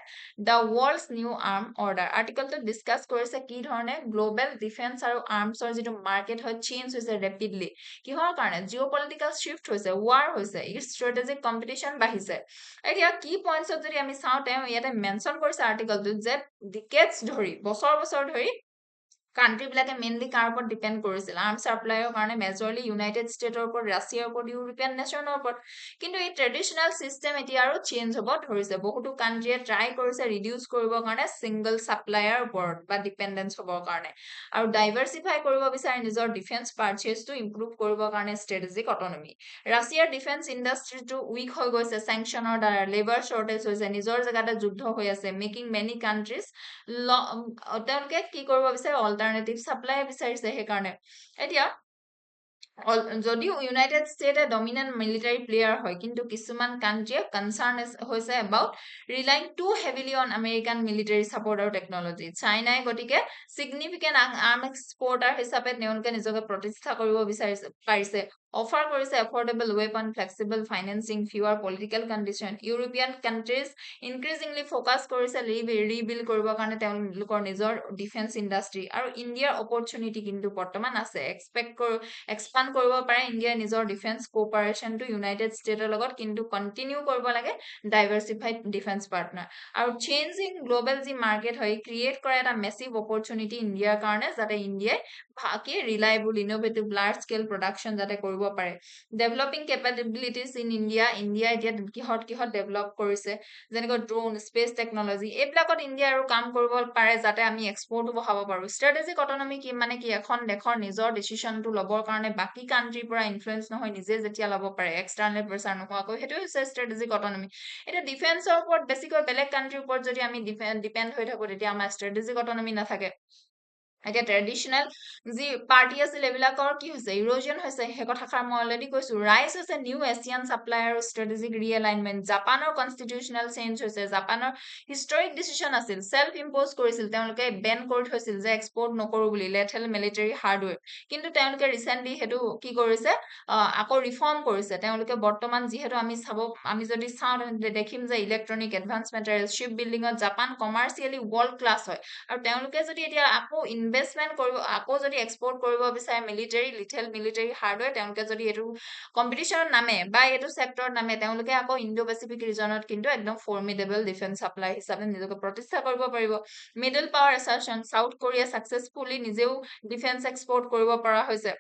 the world's new arm order article to discuss কৰিছে কি ধৰণে global defense আৰু arms ৰ যিটো market হয় change হৈছে rapidly কিহৰ কাৰণে geopolitical shift হৈছে war হৈছে strategic competition বাঢ়িছে এতিয়া কি পইণ্টছত যদি আমি চাওঁ তেওঁ ইয়াতে মেনশ্যন কৰিছে আৰ্টিকলটোত যে ডিকেডছ ধৰি বছৰ ধৰি কাণ্ট্ৰিবিলাকে মেইনলি কাৰ ওপৰত ডিপেণ্ড কৰিছিল আৰ্ম ছাপ্লাইৰ কাৰণে মেজৰলি ইউনাইটেড ষ্টেটৰ ওপৰত ৰাছিয়াৰ ওপৰত ইউৰোপিয়ান নেশ্যনৰ ওপৰত কিন্তু এই ট্ৰেডিশ্যনেল চিষ্টেম এতিয়া আৰু চেঞ্জ হ'ব ধৰিছে বহুতো কাণ্ট্ৰিয়ে ট্ৰাই কৰিছে ৰিডিউচ কৰিবৰ কাৰণে ছিংগল ছাপ্লায়াৰ ওপৰত বা ডিপেণ্ডেঞ্চ হ'বৰ কাৰণে আৰু ডাইভাৰ্চিফাই কৰিব বিচাৰে নিজৰ ডিফেন্স পাৰ্চেজটো ইম্প্ৰুভ কৰিবৰ কাৰণে ষ্ট্ৰেটেজিক অটনমি ৰাছিয়াৰ ডিফেন্স ইণ্ডাষ্ট্ৰিটো উইক হৈ গৈছে চেংচনৰ দ্বাৰা লেবাৰ শ্বৰ্টেজ হৈছে নিজৰ জেগাতে যুদ্ধ হৈ আছে মেকিং মেনি কাণ্ট্ৰিজ তেওঁলোকে কি কৰিব বিচাৰে অল্টাৰনেটিভ ছাপ্লাই বিচাৰিছে সেইকাৰণে এতিয়া যদিও ইউনাইটেড ষ্টেটে ডমিনেণ্ট মিলিটাৰী প্লেয়াৰ হয় কিন্তু কিছুমান কাণ্ট্ৰিয়ে কনচাৰ্ণ হৈছে about relying too heavily on American military support আৰু টেকনলজি চাইনাই গতিকে ছিগনিফিকেণ্ট আৰ্ম এক্সপৰ্টাৰ হিচাপে তেওঁলোকে নিজকে প্ৰতিষ্ঠা কৰিব পাৰিছে অফাৰ কৰিছে affordable weapon flexible financing fewer political condition European countries increasingly focus কৰিছে ৰিবিল্ড কৰিবৰ কাৰণে তেওঁলোকৰ নিজৰ ডিফেন্স ইণ্ডাষ্ট্ৰি আৰু ইণ্ডিয়াৰ অপৰচুনিটি কিন্তু বৰ্তমান আছে এক্সপাণ্ড কৰিব পাৰে ইণ্ডিয়াৰ নিজৰ ডিফেন্স কোঅপাৰেশ্যনটো ইউনাইটেড ষ্টেটৰ লগত কিন্তু কণ্টিনিউ কৰিব লাগে ডাইভাৰ্চিফাইড ডিফেন্স পাৰ্টনাৰ আৰু চেঞ্জিং গ্ল'বেল যি মাৰ্কেট হয় ক্ৰিয়েট কৰে এটা মেচিভ অপৰচুনিটি ইণ্ডিয়াৰ কাৰণে যাতে ইণ্ডিয়াই ভালকে ৰিলায়েবল ইন'ভেটিভ লাৰ্জ স্কেল প্ৰডাকশ্যন যাতে কৰিব পাৰে ডেভেলপিং কেপাবিলিটিজ ইন ইণ্ডিয়া এতিয়া কিহত ডেভেলপ কৰিছে যেনেকৈ ড্ৰোন স্পেচ টেকনলজি এইবিলাকত ইণ্ডিয়া আৰু কাম কৰিব পাৰে যাতে আমি এক্সপৰ্টো বঢ়াব পাৰোঁ ষ্ট্ৰেটেজিক অটনমি কি মানে কি এখন দেশৰ নিজৰ ডিচিশ্যনটো ল'বৰ কাৰণে বাকী কাণ্ট্ৰিৰ পৰা ইনফ্লুৱেঞ্চ নহয় নিজে যেতিয়া ল'ব পাৰে এক্সটাৰ্নেল প্ৰেছাৰ নোহোৱাকৈ সেইটোৱে হৈছে ষ্ট্ৰেটেজিক অটনমি এতিয়া ডিফেন্সৰ ওপৰত বেছিকৈ বেলেগ কাণ্ট্ৰিৰ ওপৰত যদি আমি ডিপেণ্ড হৈ থাকোঁ তেতিয়া আমাৰ ষ্ট্ৰেটেজিক অটনমি নাথাকে এতিয়া ট্ৰেডিশ্যনেল যি পাৰ্টি আছিল এইবিলাকৰ কি হৈছে ইৰোজন হৈছে সেই কথাষাৰ মই অলৰেডি কৈছোঁ ৰাইজ হৈছে নিউ এছিয়ান ছাপ্লাই আৰু ষ্ট্ৰেটেজিক ৰিএলাইনমেণ্ট জাপানৰ কনষ্টিটিউচনেল চেঞ্জ হৈছে জাপানৰ হিষ্টৰিক ডিচিশ্যন আছিল চেল্ফ ইম্প'জ কৰিছিল তেওঁলোকে বেন কৰি থৈছিল যে এক্সপৰ্ট নকৰোঁ বুলি লেথেল মিলিটাৰী হাৰ্ডৱেৰ কিন্তু তেওঁলোকে ৰিচেণ্টলি সেইটো কি কৰিছে আকৌ ৰিফৰ্ম কৰিছে তেওঁলোকে বৰ্তমান যিহেতু আমি যদি চাওঁ দেখিম যে ইলেক্ট্ৰনিক এডভান্স মেটেৰিয়েল শ্বিপ বিল্ডিঙত জাপান কমাৰ্চিয়েলি ৱৰ্ল্ড ক্লাছ হয় আৰু তেওঁলোকে যদি এতিয়া আকৌ ইনভেষ্টমেণ্ট কৰিব আকৌ যদি এক্সপৰ্ট কৰিব বিচাৰে লিথেল মিলিটাৰী হাৰ্ডৱেৰ তেওঁলোকে যদি এইটো কম্পিটিশ্যনত নামে বা এইটো চেক্টৰত নামে তেওঁলোকে আকৌ ইণ্ডো পেচিফিক ৰিজনত কিন্তু একদম ফৰ্মিডেবল ডিফেন্স চাপ্লাই হিচাপে নিজকে প্ৰতিষ্ঠা কৰিব পাৰিব middle power assertion South Korea successfully নিজেও ডিফেন্স এক্সপৰ্ট কৰিব পৰা হৈছে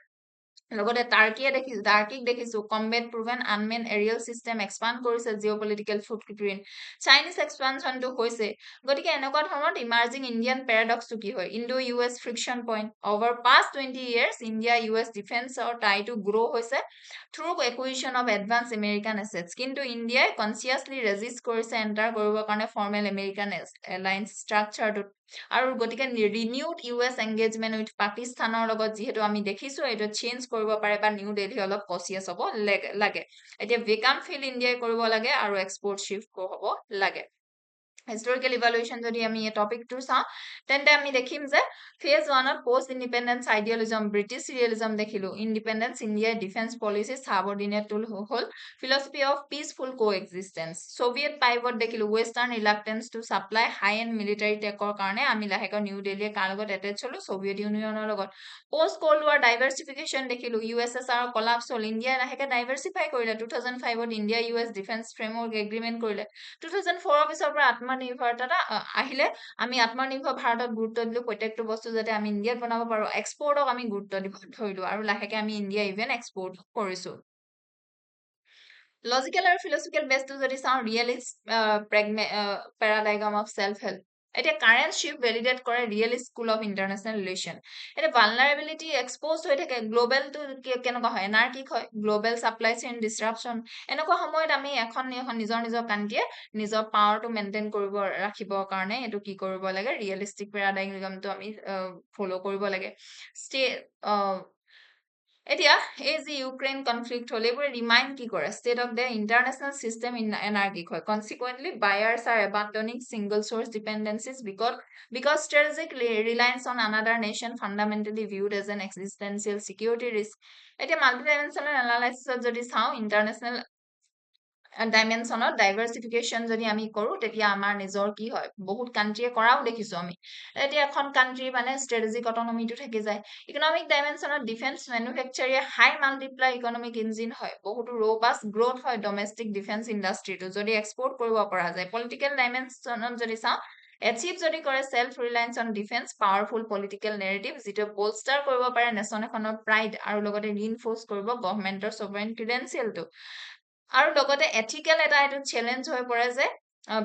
লগতে টাৰ্কিক দেখিছো combat proven unmanned aerial system expand কৰিছে জিঅ'পলিটিকেল ফুটপ্ৰিণ্ট চাইনিজ এক্সপানশ্যনটো হৈছে গতিকে এনেকুৱা ধৰণৰ ইমাৰ্জিং ইণ্ডিয়ান পেৰাডক্সটো কি হয় Indo U S friction point over past 20 years India U S ডিফেন্সৰ টাইটো গ্ৰ' হৈছে through acquisition of advance American assets কিন্তু ইণ্ডিয়াই কনচিয়াছলি ৰেজিষ্ট কৰিছে এণ্টাৰ কৰিবৰ কাৰণে ফৰ্মেল আমেৰিকান এলায়েন্স ষ্ট্ৰাকচাৰটোত আৰু গতিকে renewed U S engagement with পাকিস্তানৰ লগত যিহেতু আমি দেখিছো এইটো চেঞ্জ কৰিব পাৰে বা নিউ দিল্লী অলপ কচিয়াছ হ'ব লাগে এতিয়া ভেকাম ফিল ইণ্ডিয়াই কৰিব লাগে আৰু এক্সপৰ্ট শ্বিফ্ট হ'ব লাগে হিষ্টৰিকেল ইভালুৱেশ্যন যদি আমি এই টপিকটো চাওঁ তেন্তে আমি দেখিম যে ফেজ 1ত post independence idealism British realism দেখিলো ইণ্ডিপেণ্ডেন্স ইণ্ডিয়াৰ ডিফেন্স পলিচি সাবঅৰ্ডিনেট টুল হ'ল philosophy of peaceful coexistence Soviet pivot দেখিলো western reluctance to supply high end military টেকৰ কাৰণে আমি লাহেকৈ নিউ দিল্লীয়ে কাৰ লগত এটেচ হলো সোভিয়েট ইউনিয়নৰ লগত পোষ্ট কল্ড ৱাৰ ডাইভাৰ্চিফিকেশ্যন দেখিলো U S S R collapse হ'ল ইণ্ডিয়াই লাহেকৈ ডাইভাৰ্চিফাই কৰিলে 2005ত India U S defence framework agreement কৰিলে 2004 পিছৰ পৰা আত্মনিৰ্ভৰতা আহিলে আমি আত্মনিৰ্ভৰ ভাৰতত গুৰুত্ব দিলো প্ৰত্যেকটো বস্তু যাতে আমি ইণ্ডিয়াত বনাব পাৰো এক্সপৰ্টক আমি গুৰুত্ব দিব ধৰিলো আৰু লাহেকে আমি ইণ্ডিয়া ইভেন এক্সপৰ্ট কৰিছো লজিকেল আৰু ফিলচফিকেল বেছটো যদি চাওঁ ৰিয়েলিষ্ট পেৰাডাইগ্ৰাম অফ চেল্ফ হেল্প এতিয়া কাৰেণ্ট শ্বিফ্ট ভেলিডেট কৰে realist school of international relation এতিয়া ভালনাৰেবিলিটি এক্সপ'জ হৈ থাকে গ্ল'বেলটো কেনেকুৱা হয় এনাৰ্কিক হয় গ্ল'বেল ছাপ্লাই চেইন ডিছৰাপশ্যন এনেকুৱা সময়ত আমি এখন নিজৰ কাণ্ট্ৰিয়ে নিজৰ পাৱাৰটো মেইনটেইন কৰিব ৰাখিবৰ কাৰণে এইটো কি কৰিব লাগে ৰিয়েলিষ্টিক পেৰাডাইগ্ৰামটো আমি ফ'ল' কৰিব লাগে এতিয়া এই যি ইউক্ৰেইন কনফ্লিক্ট হ'ল এইবোৰে ৰিমাইণ্ড কি কৰে state of the international system anarchic হয় consequently buyers are abandoning single source dependencies because strategic reliance on another nation fundamentally viewed as an existential security risk এতিয়া মাল্টি ডাইমেনশ্যনেল এনালাইচিছত যদি চাওঁ international ডাইমেনশ্যনত ডাইভাৰ্চিফিকেশ্যন যদি আমি কৰো তেতিয়া আমাৰ নিজৰ কি হয় বহুত কাণ্ট্ৰিয়ে কৰাও দেখিছো আমি এতিয়া এখন কাণ্ট্ৰি মানে ষ্ট্ৰেটেজিক অটনমিটো থাকি যায় ইকনমিক ডাইমেনশ্যনত ডিফেন্স মেনুফেকচাৰিয়ে হাই মাল্টিপ্লাই ইকনমিক ইঞ্জিন হয় বহুতো ৰবাষ্ট গ্ৰথ হয় ডমেষ্টিক ডিফেন্স ইণ্ডাষ্ট্ৰিটো যদি এক্সপৰ্ট কৰিব পৰা যায় পলিটিকেল ডাইমেনশ্যনত যদি চাওঁ এচিভ যদি কৰে self Reliance on defence powerful political narrative যিটো বোলষ্টাৰ কৰিব পাৰে নেশ্যন এখনৰ প্ৰাইড আৰু লগতে ৰিইনফৰ্চ কৰিব গভৰ্ণমেণ্টৰ ছভাৰেইন ক্ৰিডেঞ্চিয়েলটো আৰু লগতে এথিকেল এটা এইটো চেলেঞ্জ হৈ পৰে যে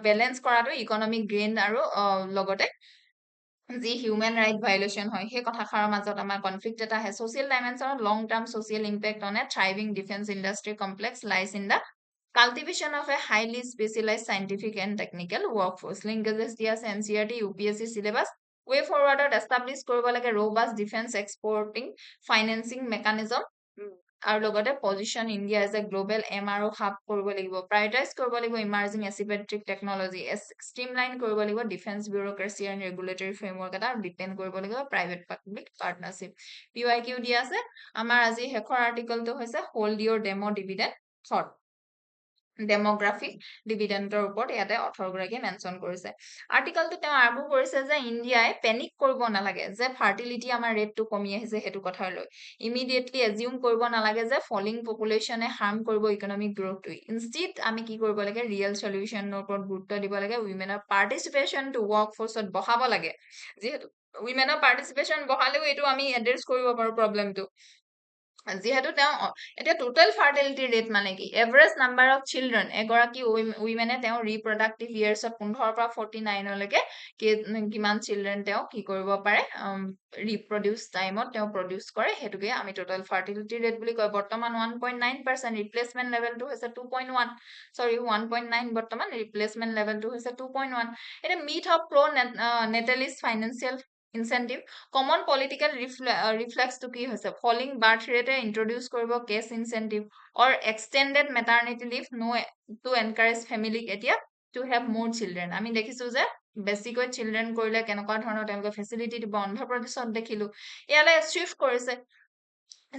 বেলেঞ্চ কৰাটো ইকনমিক গ্ৰেইন আৰু লগতে যি হিউমেন ৰাইট ভাইলেশ্যন হয় সেই কথাষাৰৰ মাজত আমাৰ কনফ্লিক্ট এটা আহে ছ'চিয়েল ডাইমেনশ্যনত long term social impact on a thriving defence industry complex lies in the cultivation of a highly specialised scientific and technical workforce linkages দিয়া আছে NCERT UPSC চিলেবাছ ৱে ফৰৱাৰ্ডত এষ্টাব্লিছ কৰিব লাগে robust defence exporting financing mechanism আৰু লগতে position India as a global MRO hub কৰিব লাগিব prioritise কৰিব লাগিব ইমাৰ্জিং এচিপেট্ৰিক টেকনলজি ষ্ট্ৰীমলাইন কৰিব লাগিব ডিফেন্স বিউৰ'ক্ৰেচি এণ্ড ৰেগুলেটৰী ফ্ৰেমৱৰ্ক এটা ডিপেণ্ড কৰিব লাগিব প্ৰাইভেট পাব্লিক পাৰ্টনাৰশ্বিপ PYQ দিয়া আছে আমাৰ আজি শেষৰ আৰ্টিকলটো হৈছে হোল্ড ইয়ৰ ডেমো ডিভিডেণ্ড থট ডেমোগ্ৰাফিক ডিভিডেণ্টৰ ওপৰত ইয়াতে অথৰগৰাকীয়ে মেনশ্যন কৰিছে আৰ্টিকলটো তেওঁ আৰম্ভ কৰিছে যে ইণ্ডিয়াই পেনিক কৰিব নালাগে যে ফাৰ্টিলিটি আমাৰ ৰেটটো কমি আহিছে সেইটো কথাৰ লৈ ইমিডিয়েটলি এজিউম কৰিব নালাগে যে ফলিং পপুলেশ্যনে হাৰ্ম কৰিব ইকনমিক গ্ৰথটো ইনষ্টিড আমি কি কৰিব লাগে ৰিয়েল চলিউশ্যনৰ ওপৰত গুৰুত্ব দিব লাগে উইমেনৰ পাৰ্টিচিপেশ্যনটো ৱৰ্ক ফৰ্চত বঢ়াব লাগে যিহেতু উইমেনৰ পাৰ্টিচিপেশ্যন বঢ়ালেও এইটো আমি এড্ৰেছ কৰিব পাৰো প্ৰব্লেমটো যিহেতু তেওঁ এতিয়া টোটেল ফাৰ্টিলিটি ৰেট মানে কি এভাৰেজ নাম্বাৰ অফ চিলড্ৰেন এগৰাকী উইমেনে তেওঁ ৰিপ্ৰডাক্টিভ ইয়েৰ্ছত 15 পৰা 49লৈকে কিমান চিলড্ৰেন তেওঁ কি কৰিব পাৰে ৰিপ্ৰডিউচ টাইমত তেওঁ প্ৰডিউচ কৰে সেইটোকে আমি টোটেল ফাৰ্টিলিটি ৰেট বুলি কয় বৰ্তমান 1.9% ৰিপ্লেচমেণ্ট লেভেলটো হৈছে 1.9 বৰ্তমান ৰিপ্লেচমেণ্ট লেভেলটো হৈছে 2.1 এতিয়া myth of pronatalist financial incentive common political ৰিফ্লেক্সটো কি হৈছে ফলিং বাৰ্থ ৰেটে ইন্ট্ৰডিউচ কৰিব cash incentive or extended maternity leave to encourage ফেমিলিক এতিয়া টু হেভ মোৰ চিলড্ৰেন আমি দেখিছো যে বেছিকৈ চিলড্ৰেন কৰিলে কেনেকুৱা ধৰণৰ তেওঁলোকে ফেচিলিটি দিব অন্ধ্ৰপ্ৰদেশত দেখিলো ইয়ালৈ শ্বিফ্ট কৰিছে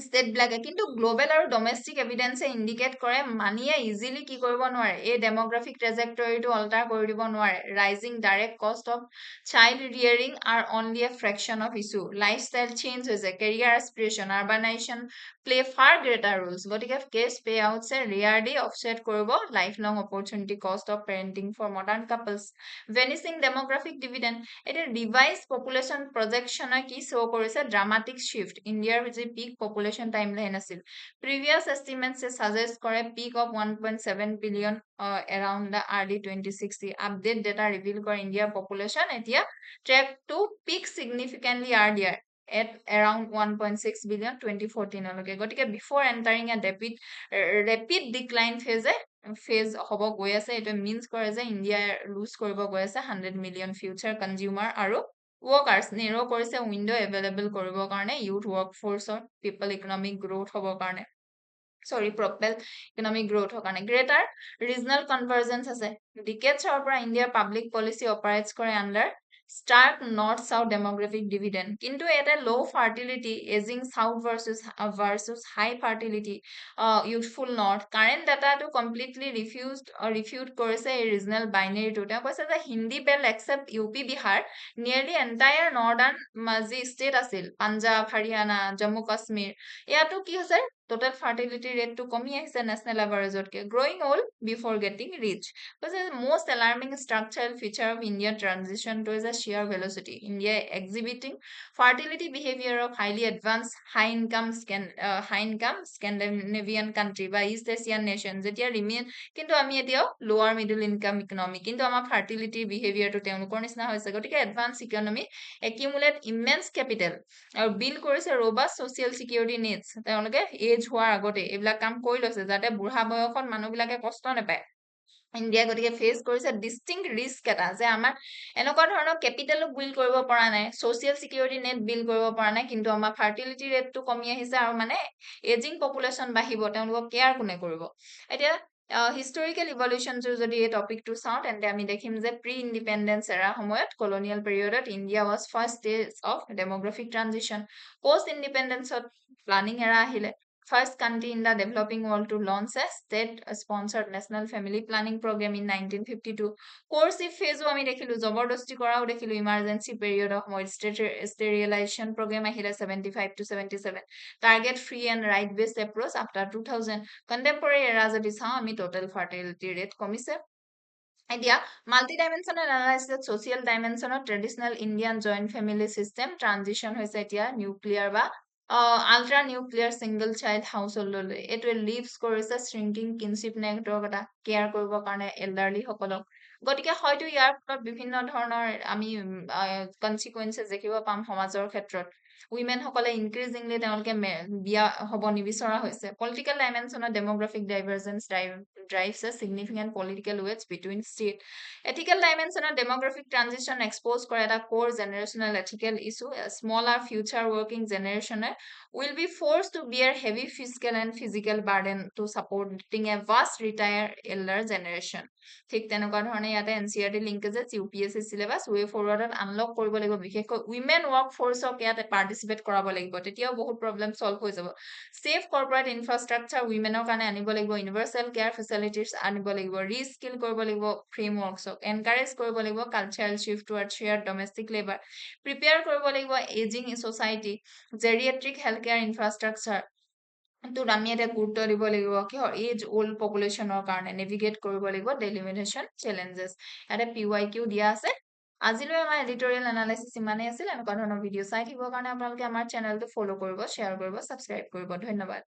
ষ্টেট বিলাকে কিন্তু গ্লোবেল আৰু ডমেষ্টিক এভিডেন্সে ইণ্ডিকেট কৰে মানিয়ে ইজিলি কি কৰিব নোৱাৰে এই ডেমোগ্ৰাফিক ট্ৰেজেক্টৰীটো অল্টাৰ কৰি দিব নোৱাৰে rising direct cost of child rearing are only a fraction of issue lifestyle change হৈছে career aspiration urbanisation play far greater roles গতিকে cash payouts rarely offset কৰিব lifelong opportunity cost of parenting for modern couples vanishing demographic dividend এতিয়া revise population প্ৰজেকশ্যনে কি show' কৰিছে dramatic shift ইণ্ডিয়াৰ যি peak population timeline আছিল previous এষ্টিমেটছে ছাজেষ্ট কৰে peak of 1.7 billion around the early 2060 update data reveal কৰে ইণ্ডিয়াৰ পপুলেশ্যন এতিয়া track to peak significantly earlier at around 1.6 billion 2014 লৈকে গতিকে before entering a rapid decline phase হ'ব গৈ আছে এইটো মিনছ কৰে যে ইণ্ডিয়া লুজ কৰিব গৈ আছে 100 মিলিয়ন ফিউচাৰ কনজিউমাৰ আৰু ৱৰ্কাৰ্ছ নেৰ' কৰিছে উইণ্ড' এভেইলেবল কৰিবৰ কাৰণে ইউথ ৱৰ্কফৰ্চৰ পিপল ইকনমিক গ্ৰ'থ হ'বৰ কাৰণে প্ৰপেল ইকনমিক গ্ৰ'থৰ কাৰণে গ্ৰেটাৰ ৰিজনেল কনভাৰ্জেন্স আছে ডিকেটছৰ পৰা ইণ্ডিয়াৰ পাব্লিক পলিচি অপাৰেটছ কৰে under stark north-south demographic dividend. কিন্তু এটা low fertility, aging south versus high fertility, youthful north. Current data to completely refute কৰিছে এই regional binary to. তেওঁ কৈছে যে Hindi belt except UP Bihar, nearly entire northern যি state আছিল, Punjab, Haryana, Jammu Kashmir. ইয়াতো কি হৈছে total fertility rate to কমি আহিছে national average K growing old before getting rich. Because the most alarming structural feature of India transition to is a sheer velocity. India exhibiting fertility behavior of highly advanced, high income Scandinavian country by East Asian nations. That remain kintu ami etio lower middle income economy. Kintu ama fertility behavior to teolokor nisna hoise. Gotike advanced economy accumulate immense capital. Or build korise robust social security needs. Teoloke age hoar agote ebilak kam koi loise jate burha boyokhot manu bilake kosto nepaয় India গতিকে face কৰিছে distinct risk এটা যে আমাৰ এনেকুৱা ধৰণৰ কেপিটেলো build কৰিব পৰা নাই ছ'চিয়েল চিকিউৰিটি নেট বিল্ড কৰিব পৰা নাই কিন্তু আমাৰ ফাৰ্টিলিটি ৰেটটো কমি আহিছে আৰু মানে এজিং পপুলেশ্যন বাঢ়িব তেওঁলোকক কেয়াৰ কোনে কৰিব এতিয়া হিষ্টৰিকেল ইভলিউশ্যনটো যদি এই টপিকটো চাওঁ তেন্তে আমি দেখিম যে প্ৰি ইণ্ডিপেণ্ডেন্স এৰা সময়ত কলনিয়েল পিৰিয়ডত India was first stage of demographic transition post ইণ্ডিপেণ্ডেন্সত প্লানিং এৰা আহিলে first country in the developing world to launch a state-sponsored national family planning program in 1952. Coercive phase আমি দেখিলো জবৰদস্তি কৰাও দেখিলো emergency period of sterilization program আহিলে 75 to 77. Target free and right-based approach after 2000. Contemporary era যদি চাওঁ আমি total fertility rate কমিছে এতিয়া multi-dimensional analysis social dimensional traditional Indian joint family system transition হৈছে এতিয়া nuclear বা আল্ট্ৰা নিউক্লিয়াৰ চিংগল চাইল্ড হাউচহোল্ডলৈ এইটোৱে লিভছ কৰিছে শ্ৰিংকিং কিনশ্বিপ নেটৱৰ্ক এটা কেয়াৰ কৰিবৰ কাৰণে এল্ডাৰলি সকলক গতিকে হয়তো ইয়াৰ ফলত বিভিন্ন ধৰণৰ আমি কনচিকুৱেঞ্চেছ দেখিব পাম সমাজৰ ক্ষেত্ৰত উইমেন সকলে ইনক্ৰিজিংলি তেওঁলোকে বিয়া হ'ব নিবিচৰা হৈছে political ডাইমেনশ্যনত ডেমোগ্ৰাফিক ডাইভাৰ্জেন্স drives a significant political weights between state. Ethical dimension of demographic transition expose করে এটা core generational ethical issue. A smaller future working generation will be forced to bear heavy fiscal and physical burden to supporting a vast retired elder generation. ঠিক তেনেকুৱা ধৰণে ইয়াতে NCERT linkages UPSC syllabus way forward unlock কৰিব লাগিব বিশেষকৈ women workforce ইয়াতে participate কৰাব লাগিব তেতিয়াও বহুত problem solve হৈ যাব safe corporate infrastructure womenৰ কাৰণে আনিব লাগিব universal care facilities আনিব লাগিব reskill কৰিব লাগিব frameworks encourage কৰিব লাগিব cultural shift toward shared domestic labor prepare কৰিব লাগিব aging society geriatric healthcare infrastructure তো আমি এটা গুৰুত্ব দিব লাগিব কিহৰ এজ ওল্ড পপুলেশ্যনৰ কাৰণে নেভিগেট কৰিব লাগিব ডেলিমিনেশ্যন চেলেঞ্জেছ এটা PYQ দিয়া আছে আজিলৈ আমাৰ এডিটৰিয়েল এনালাইচিছ ইমানেই আছিল এনেকুৱা ধৰণৰ ভিডিঅ' চাই থাকিবৰ কাৰণে আপোনালোকে আমাৰ চেনেলটো ফ'ল' কৰিব শ্বেয়াৰ কৰিব ছাবস্ক্ৰাইব কৰিব ধন্যবাদ